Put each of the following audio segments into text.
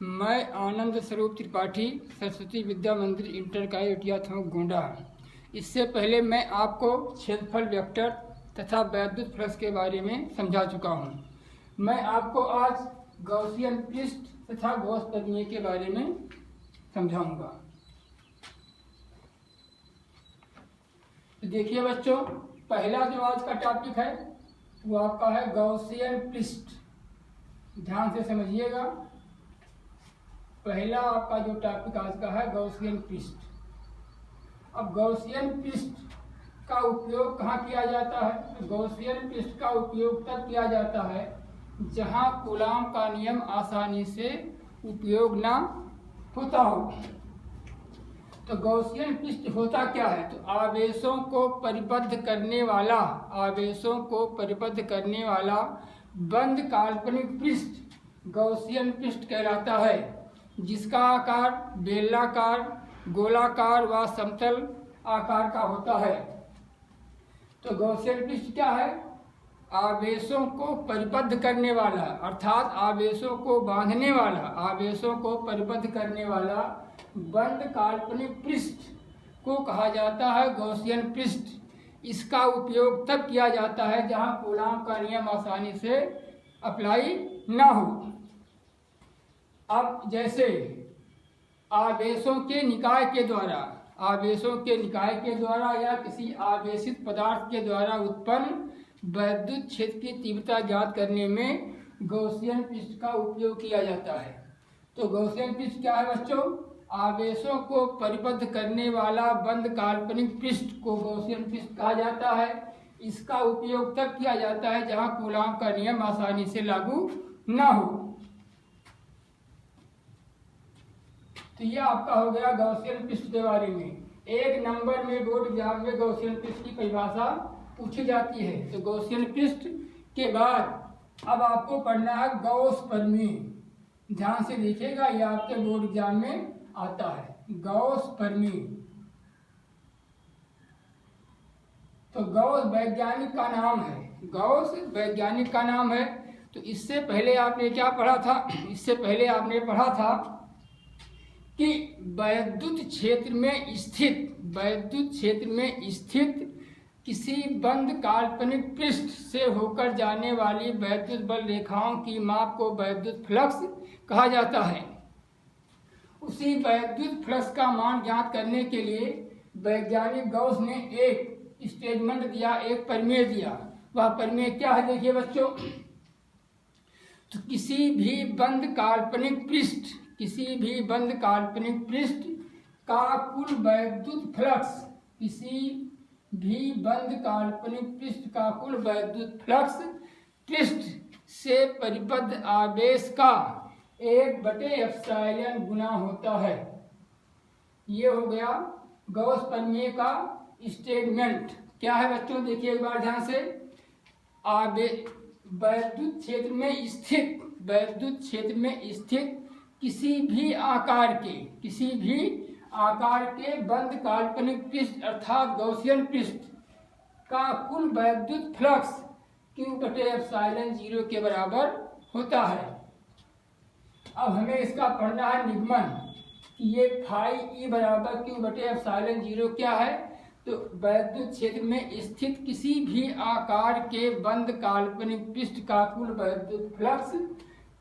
मैं आनंद स्वरूप त्रिपाठी सरस्वती विद्या मंदिर इंटर का एटिया था गोंडा। इससे पहले मैं आपको क्षेत्रफल वेक्टर तथा वैद्युत फ्लक्स के बारे में समझा चुका हूँ। मैं आपको आज गॉसियन पृष्ठ तथा गॉस प्रमेय के बारे में समझाऊंगा। तो देखिए बच्चों, पहला जो आज का टॉपिक है वो आपका है गॉसियन पृष्ठ। ध्यान से समझिएगा। पहला आपका जो टॉपिक आज का है गॉसियन पृष्ठ। अब गॉसियन पृष्ठ का उपयोग कहाँ किया जाता है? गॉसियन पृष्ठ का उपयोग तब किया जाता है जहाँ कूलाम का नियम आसानी से उपयोग ना होता हो। तो गॉसियन पृष्ठ होता क्या है? तो आवेशों को परिबद्ध करने वाला बंद काल्पनिक पृष्ठ गॉसियन पृष्ठ कहलाता है, जिसका आकार बेलनाकार, गोलाकार व समतल आकार का होता है। तो गॉसियन पृष्ठ क्या है? आवेशों को परिबद्ध करने वाला, अर्थात आवेशों को बांधने वाला, आवेशों को परिबद्ध करने वाला बंद काल्पनिक पृष्ठ को कहा जाता है गॉसियन पृष्ठ। इसका उपयोग तब किया जाता है जहां कूलाम का नियम आसानी से अप्लाई ना हो। अब जैसे आवेशों के निकाय के द्वारा या किसी आवेशित पदार्थ के द्वारा उत्पन्न वैद्युत क्षेत्र की तीव्रता ज्ञात करने में गॉसियन पृष्ठ का उपयोग किया जाता है। तो गॉसियन पृष्ठ क्या है बच्चों? आवेशों को परिबद्ध करने वाला बंद काल्पनिक पृष्ठ को गॉसियन पृष्ठ कहा जाता है। इसका उपयोग तब किया जाता है जहां कूलाम का नियम आसानी से लागू ना हो। तो ये आपका हो गया गॉसियन पृष्ठ के बारे में। एक नंबर में बोर्ड एग्जाम में गॉसियन पृष्ठ की परिभाषा पूछी जाती है। तो गॉसियन पृष्ठ के बाद अब आपको पढ़ना है गॉस प्रमेय। ध्यान से देखिएगा, ये आपके बोर्ड एग्जाम में आता है गॉस प्रमेय। तो गॉस वैज्ञानिक का नाम है, गॉस वैज्ञानिक का नाम है। तो इससे पहले आपने क्या पढ़ा था? इससे पहले आपने पढ़ा था कि वैद्युत क्षेत्र में स्थित किसी बंद काल्पनिक पृष्ठ से होकर जाने वाली वैद्युत बल रेखाओं की माप को वैद्युत फ्लक्स कहा जाता है। उसी वैद्युत फ्लक्स का मान ज्ञात करने के लिए वैज्ञानिक गॉस ने एक स्टेटमेंट दिया, एक प्रमेय दिया। वह प्रमेय क्या है? देखिए बच्चों, तो किसी भी बंद काल्पनिक पृष्ठ का कुल वैद्युत फ्लक्स पृष्ठ से परिबद्ध आवेश का 1/ε गुना होता है। ये हो गया गॉस प्रमेय का स्टेटमेंट। क्या है बच्चों? देखिए एक बार ध्यान से। वैद्युत क्षेत्र में स्थित किसी भी आकार के बंद काल्पनिक पृष्ठ अर्थात गॉसियन पृष्ठ का कुल वैद्युत फ्लक्स Q/ε0 के बराबर होता है। अब हमें इसका पढ़ना है निगमन कि ये फाई E बराबर Q/ε0 क्या है? तो वैद्युत क्षेत्र में स्थित किसी भी आकार के बंद काल्पनिक पृष्ठ का कुल वैद्युत फ्लक्स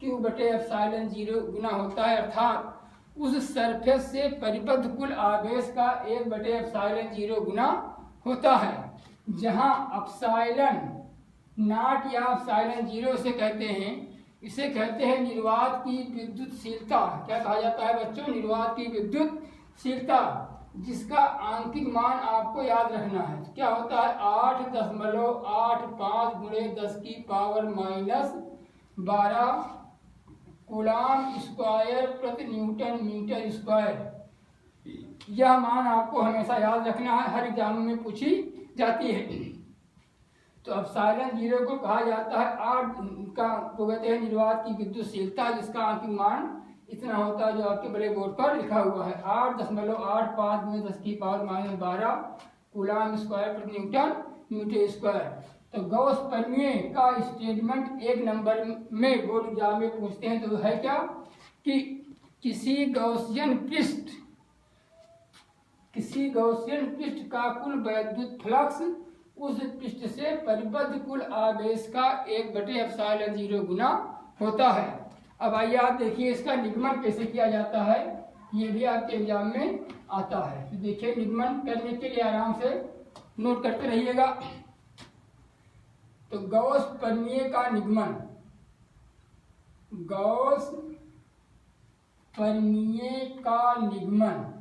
Q/ε0 गुना होता है, अर्थात उस सरफेस से परिबद्ध कुल आवेश का 1/ε0 गुना होता है। जहां एप्सिलॉन नॉट या ε0 से कहते हैं, इसे कहते हैं निर्वात की विद्युतशीलता। क्या कहा जाता है बच्चों? निर्वात की विद्युतशीलता, जिसका आंकिक मान आपको याद रखना है। क्या होता है? 8.85 × 10⁻⁻12 कूलाम स्क्वायर प्रति न्यूटन मीटर स्क्वायर। यह मान आपको हमेशा याद रखना है, हर एग्जाम में पूछी जाती है। तो ε0 को कहा जाता है 8 का तो कहते हैं निर्वात की विद्युतशीलता, जिसका आंकिक मान इतना होता है जो आपके बड़े बोर्ड पर लिखा हुआ है 8.85 × 10⁻12 कूलाम स्क्वायर प्रति न्यूटन मीटर स्क्वायर। तो गॉस प्रमेय का स्टेटमेंट एक नंबर में बोर्ड एग्जाम में पूछते हैं तो है क्या कि किसी गौसियन पृष्ठ का कुल वैद्युत फ्लक्स उस पृष्ठ से परिबद्ध कुल आवेश का 1/ε0 गुना होता है। अब आइए आप देखिए इसका निगमन कैसे किया जाता है, ये भी आपके एग्जाम में आता है। तो देखिए निगमन करने के लिए आराम से नोट करते रहिएगा। तो गॉस प्रमेय का निगमन, गॉस प्रमेय का निगमन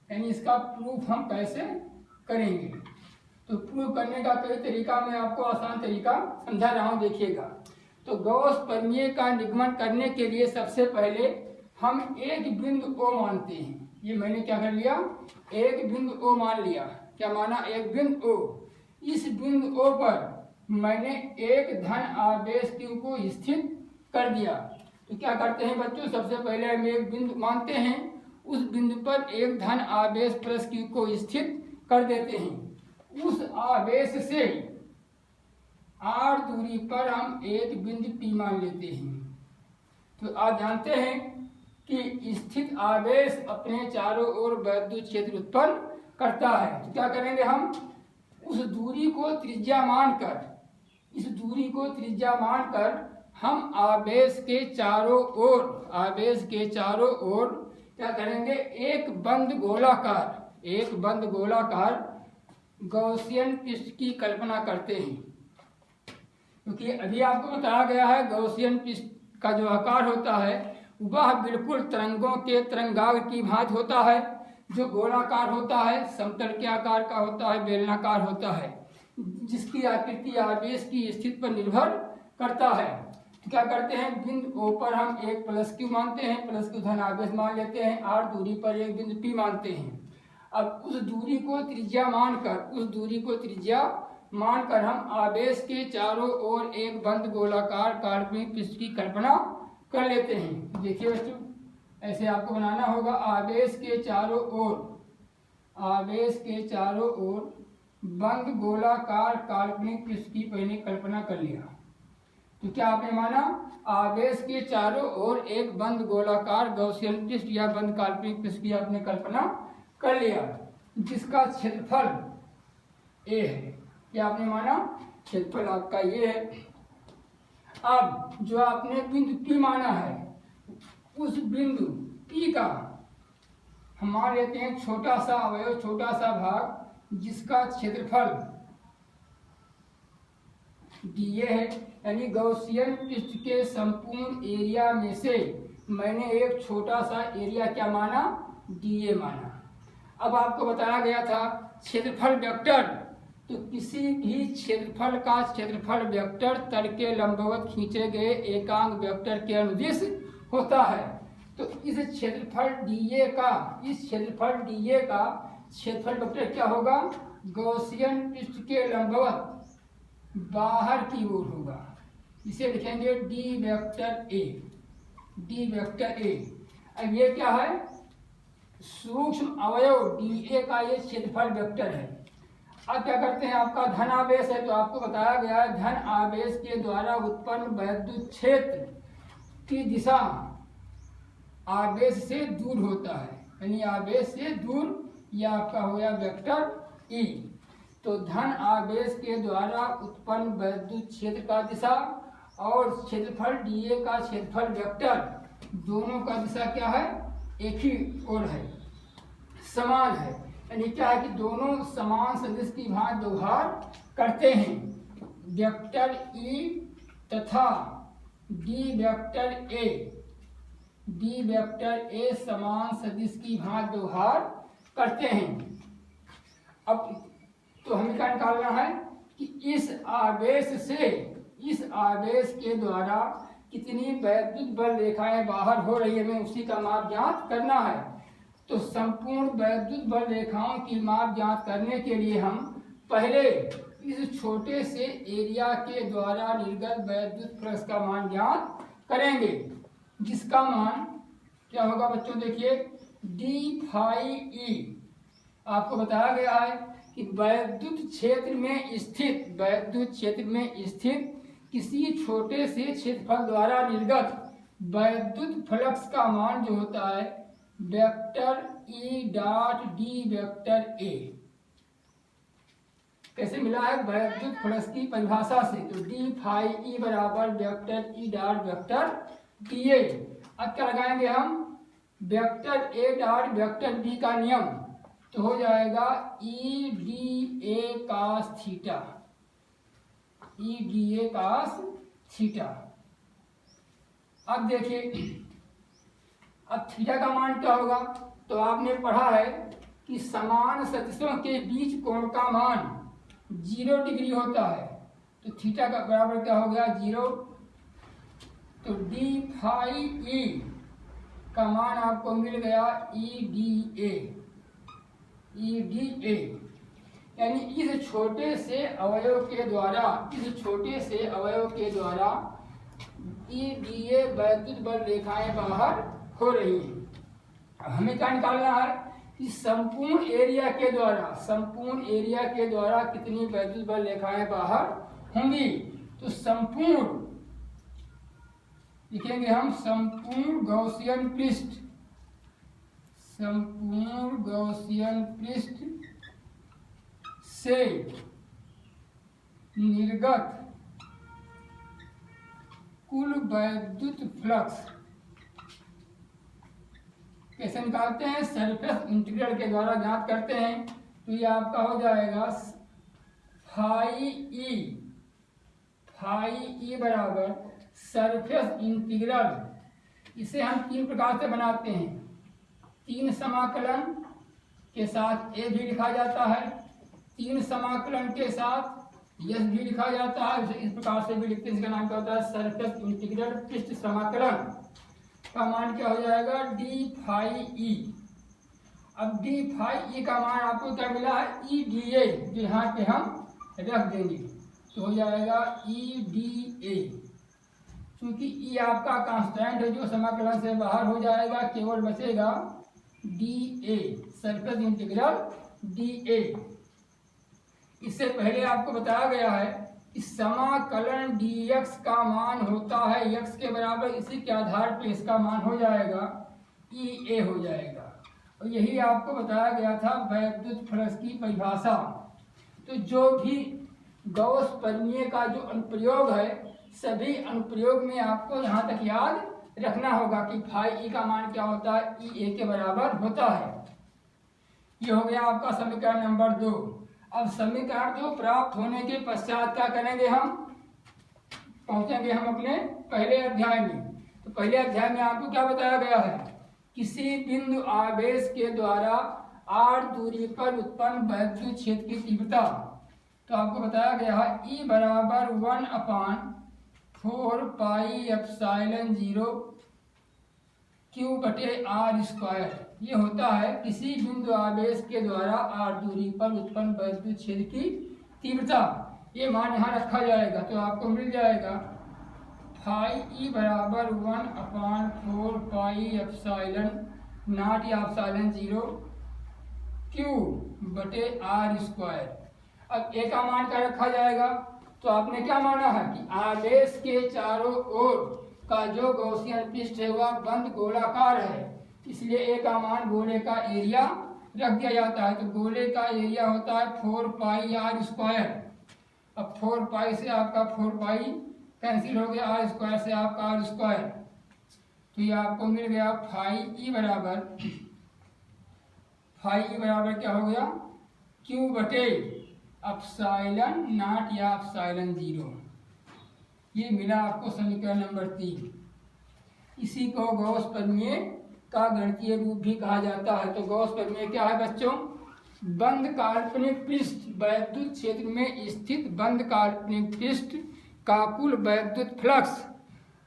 यानी इसका प्रूफ हम कैसे करेंगे। तो प्रूफ करने का कई तरीका मैं आपको आसान तरीका समझा रहा हूँ, देखिएगा। तो गॉस प्रमेय का निगमन करने के लिए सबसे पहले हम एक बिंदु O मानते हैं। ये मैंने क्या कर लिया, एक बिंदु O मान लिया। क्या माना, एक बिंदु O। इस बिंदु O पर मैंने एक धन आवेश Q को स्थित कर दिया। तो क्या करते हैं बच्चों, सबसे पहले हम एक बिंदु मानते हैं, उस बिंदु पर एक धन आवेश प्लस Q को स्थित कर देते हैं। उस आवेश से r दूरी पर हम एक बिंदु P मान लेते हैं। तो आप जानते हैं कि स्थित आवेश अपने चारों ओर वैद्युत क्षेत्र उत्पन्न करता है। तो क्या करेंगे, हम उस दूरी को त्रिज्या मानकर, इस दूरी को त्रिज्या मानकर हम आवेश के चारों ओर क्या करेंगे, एक बंद गोलाकार गॉसियन पृष्ठ की कल्पना करते हैं। क्योंकि अभी आपको बताया गया है गॉसियन पृष्ठ का जो आकार होता है वह बिल्कुल तरंगों के तरंगाग्र की भांति होता है, जो गोलाकार होता है, समतल के आकार का होता है, बेलनाकार होता है, जिसकी आकृति आवेश की स्थिति पर निर्भर करता है। तो क्या करते हैं, बिंदु O पर हम एक प्लस Q मानते हैं, प्लस Q धन आवेश मान लेते हैं, r दूरी पर एक बिंदु P मानते हैं। अब उस दूरी को त्रिज्या मानकर हम आवेश के चारों ओर एक बंद गोलाकार काल्पनिक पृष्ठ की कल्पना कर लेते हैं। देखिए बच्चों, ऐसे आपको बनाना होगा। आवेश के चारों ओर बंद गोलाकार काल्पनिक पृष्ठ की पहले कल्पना कर लिया। तो क्या आपने माना, आवेश के चारों ओर एक बंद गोलाकार गॉसियन पृष्ठ या बंद काल्पनिक पृष्ठ की आपने कल्पना कर लिया, जिसका क्षेत्रफल A है। क्या आपने माना, क्षेत्रफल आपका ये है। अब जो आपने बिंदु P माना है, उस बिंदु P का हम मान लेते हैं छोटा सा अवयव, छोटा सा भाग, जिसका क्षेत्रफल dA है। यानी गॉसियन पृष्ठ के संपूर्ण एरिया में से मैंने एक छोटा सा एरिया क्या माना, dA माना। अब आपको बताया गया था क्षेत्रफल वेक्टर, तो किसी भी क्षेत्रफल का क्षेत्रफल वेक्टर तल के लंबवत खींचे गए एकांक वेक्टर के अनुदिश होता है। तो इस क्षेत्रफल dA का क्षेत्रफल वेक्टर क्या होगा, गॉसियन पृष्ठ के लंबवत बाहर की ओर होगा। इसे लिखेंगे D वेक्टर A। अब ये क्या है, सूक्ष्म अवयव dA का ये क्षेत्रफल वेक्टर है। अब क्या करते हैं, आपका धन आवेश है, तो आपको बताया गया है धन आवेश के द्वारा उत्पन्न वैद्युत क्षेत्र की दिशा आवेश से दूर होता है, यानी आवेश से दूर, यह आपका हो गया वेक्टर E। तो धन आवेश के द्वारा उत्पन्न वैद्युत क्षेत्र का दिशा और क्षेत्रफल dA का क्षेत्रफल वेक्टर, दोनों का दिशा क्या है, एक ही ओर है, समान है। यानी क्या है कि दोनों समान सदिश की भांति व्यवहार करते हैं। वेक्टर E तथा D वेक्टर A समान सदिश की भांति व्यवहार करते हैं। अब तो हमें क्या निकालना है कि इस आवेश के द्वारा कितनी वैद्युत बल रेखाएं बाहर हो रही है, हमें उसी का माप ज्ञात करना है। तो संपूर्ण वैद्युत बल रेखाओं की माप ज्ञात करने के लिए हम पहले इस छोटे से एरिया के द्वारा निर्गत वैद्युत फ्लक्स का मान ज्ञात करेंगे, जिसका मान क्या होगा बच्चों, देखिए d फाई E। आपको बताया गया है कि वैद्युत क्षेत्र में स्थित किसी छोटे से क्षेत्रफल द्वारा निर्गत वैद्युत फ्लक्स का मान जो होता है vector E dot D vector A. कैसे मिला है? वैद्युत फ्लक्स की परिभाषा से। तो डी फाई ई बराबर vector E dot vector d A. अब क्या लगाएंगे हम? Vector A dot vector B का नियम, तो हो जाएगा E d A cos theta, E d A cos theta. अब देखिए, अब थीटा का मान क्या होगा? तो आपने पढ़ा है कि समान सदिशों के बीच कोण का मान 0 डिग्री होता है। तो थीटा का बराबर क्या हो गया? 0। तो डी फाई ई का मान आपको मिल गया ई डी ए, ई डी ए। यानी इस छोटे से अवयव के द्वारा, इस छोटे से अवयव के द्वारा ई डी ए वैद्युत बल रेखाएं बाहर हो रही हैं। हमें क्या निकालना है कि संपूर्ण एरिया के द्वारा, संपूर्ण एरिया के द्वारा कितनी वैद्युत बल रेखाएं बाहर होंगी। तो संपूर्ण लिखेंगे हम, संपूर्ण गॉसियन पृष्ठ, संपूर्ण गॉसियन पृष्ठ से निर्गत कुल वैद्युत फ्लक्स कैसे निकालते हैं? सरफेस इंटीग्रल के द्वारा ज्ञात करते हैं। तो ये आपका हो जाएगा फाई ई बराबर सरफेस इंटीग्रल। इसे हम 3 प्रकार से बनाते हैं। 3 समाकलन के साथ ए भी लिखा जाता है, 3 समाकलन के साथ यस भी लिखा जाता है। इस प्रकार से भी लिखते हैं। इसका नाम क्या होता है? सरफेस इंटीग्रल पृष्ठ समाकलन का मान क्या हो जाएगा? D phi E. अब डी फाई ई का मान आपको क्या मिला है? ई डी ए, जो यहाँ पे हम रख देंगे। तो हो जाएगा ई डी ए। क्योंकि ई आपका कांस्टेंट है जो समाकलन से बाहर हो जाएगा, केवल बचेगा D A, surface integral D A. इससे पहले आपको बताया गया है कि समाकलन dx का मान होता है x के बराबर। इसी के आधार पर इसका मान हो जाएगा EA हो जाएगा। और यही आपको बताया गया था वैद्युत फ्लक्स की परिभाषा। तो जो भी गॉस प्रमेय का जो अनुप्रयोग है, सभी अनुप्रयोग में आपको यहाँ तक याद रखना होगा कि फाई ई का मान क्या होता है? EA के बराबर होता है। ये हो गया आपका समीकरण नंबर 2। अब समीकरण 2 प्राप्त होने के पश्चात क्या करेंगे? हम पहुंचेंगे हम अपने पहले अध्याय में। तो पहले अध्याय में आपको क्या बताया गया है? किसी बिंदु आवेश के द्वारा r दूरी पर उत्पन्न वैद्युत क्षेत्र की तीव्रता। तो आपको बताया गया है E बराबर 1/4 पाई एप्सिलॉन 0 Q बटे r स्क्वायर। ये होता है किसी बिंदु आवेश के द्वारा r दूरी पर उत्पन्न वैद्युत क्षेत्र की तीव्रता। ये मान यहाँ रखा जाएगा तो आपको मिल जाएगा फाई ई बराबर 1/4 पाई एप्सिलॉन नॉट या एप्सिलॉन 0 Q बटे r स्क्वायर। अब ए का मान क्या रखा जाएगा? तो आपने क्या माना है कि आवेश के चारों ओर का जो गॉसियन पृष्ठ है वह बंद गोलाकार है, इसलिए ए का मान गोले का एरिया रख दिया जाता है। तो गोले का एरिया होता है 4 पाई r स्क्वायर। अब 4 पाई से आपका 4 पाई कैंसिल हो गया, r स्क्वायर से आपका r स्क्वायर। तो ये आपको मिल गया फाई ई बराबर क्या हो गया? Q बटे एप्सिलॉन नॉट या एप्सिलॉन 0। ये मिला आपको समीकरण नंबर 3। इसी को गॉस प्रमेय का गणितीय रूप भी कहा जाता है। तो गॉस प्रमेय क्या है बच्चों? बंद काल्पनिक पृष्ठ वैद्युत क्षेत्र में स्थित बंद काल्पनिक पृष्ठ का कुल वैद्युत फ्लक्स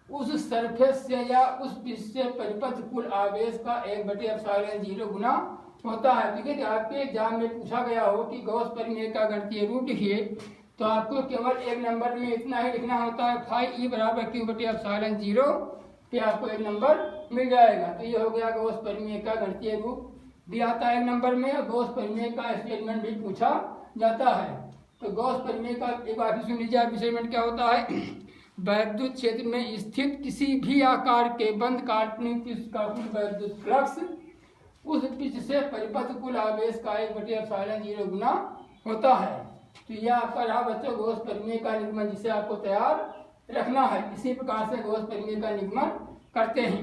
उस सरफेस से या उस पृष्ठ से परिपथ कुल आवेश का 1/एप्सिलॉन 0 गुना होता है। ठीक है, तो आपके एग्जाम में पूछा गया हो कि गॉस प्रमेय का गणितीय रूप लिखिए, तो आपको केवल एक नंबर में इतना ही लिखना होता है, फाई ई बराबर Q बटे एप्सिलॉन 0 पे आपको एक नंबर मिल जाएगा। तो ये हो गया गॉस प्रमेय का गणितीय रूप भी आता है एक नंबर में। गॉस प्रमेय का स्टेटमेंट भी पूछा जाता है। तो गॉस प्रमेय का एक बार सुन लीजिए, स्टेटमेंट क्या होता है? वैद्युत क्षेत्र में स्थित किसी भी आकार के बंद काल्पनिक पृष्ठ का कुल वैद्युत फ्लक्स उस पृष्ठ से परिबद्ध कुल आवेश का 1/0 गुना होता है। तो यह आपका रहा बच्चों गॉस प्रमेय का निगमन, जिसे आपको तैयार रखना है। इसी प्रकार से गॉस प्रमेय का निगमन करते हैं।